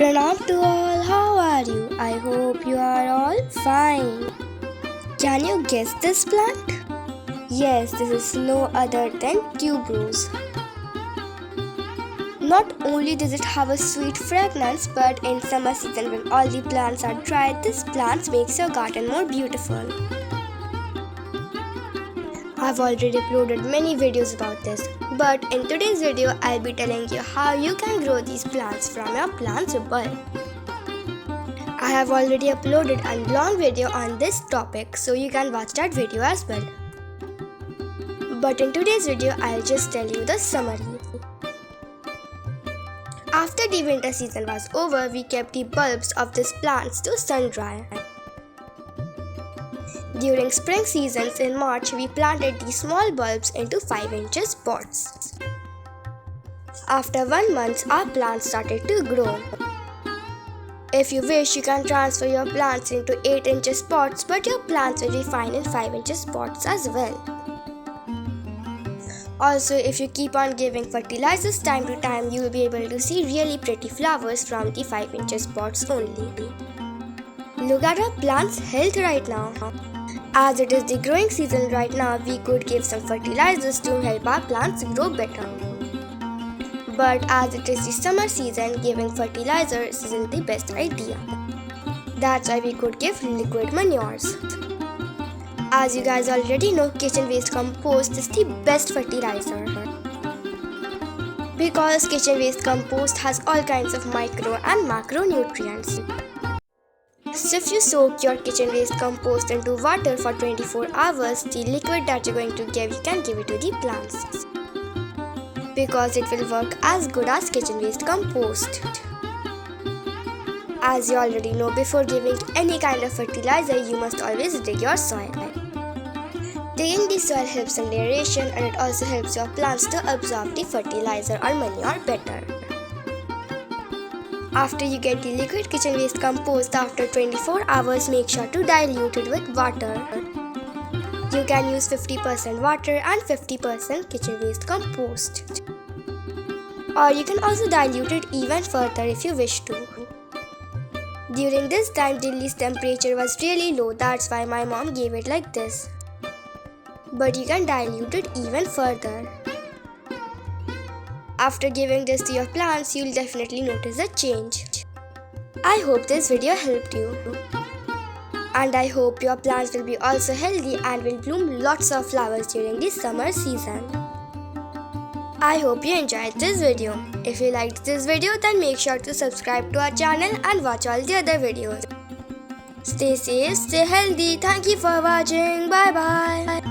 Pranam to all, how are you? I hope you are all fine. Can you guess this plant? Yes, this is no other than tuberose. Not only does it have a sweet fragrance, but in summer season when all the plants are dry, this plant makes your garden more beautiful. I've already uploaded many videos about this, but in today's video, I'll be telling you how you can grow these plants from your plant's bulb. I have already uploaded a long video on this topic, so you can watch that video as well. But in today's video, I'll just tell you the summary. After the winter season was over, we kept the bulbs of these plants to sun dry. During spring seasons in March, we planted these small bulbs into 5-inch pots. After 1 month, our plants started to grow. If you wish, you can transfer your plants into 8-inch pots, but your plants will be fine in 5-inch pots as well. Also, if you keep on giving fertilizers time to time, you will be able to see really pretty flowers from the 5-inch pots only. Look at our plants' health right now. As it is the growing season right now, we could give some fertilizers to help our plants grow better. But as it is the summer season, giving fertilizers isn't the best idea. That's why we could give liquid manures. As you guys already know, kitchen waste compost is the best fertilizer. Because kitchen waste compost has all kinds of micro and macronutrients. So if you soak your kitchen waste compost into water for 24 hours, the liquid that you're going to give, you can give it to the plants. Because it will work as good as kitchen waste compost. As you already know, before giving any kind of fertilizer, you must always dig your soil. Digging the soil helps in aeration, and it also helps your plants to absorb the fertilizer or manure better. After you get the liquid kitchen waste compost after 24 hours, make sure to dilute it with water. You can use 50% water and 50% kitchen waste compost. Or you can also dilute it even further if you wish to. During this time, Delhi's temperature was really low, that's why my mom gave it like this. But you can dilute it even further. After giving this to your plants, you'll definitely notice a change. I hope this video helped you. And I hope your plants will be also healthy and will bloom lots of flowers during the summer season. I hope you enjoyed this video. If you liked this video, then make sure to subscribe to our channel and watch all the other videos. Stay safe, stay healthy. Thank you for watching. Bye bye.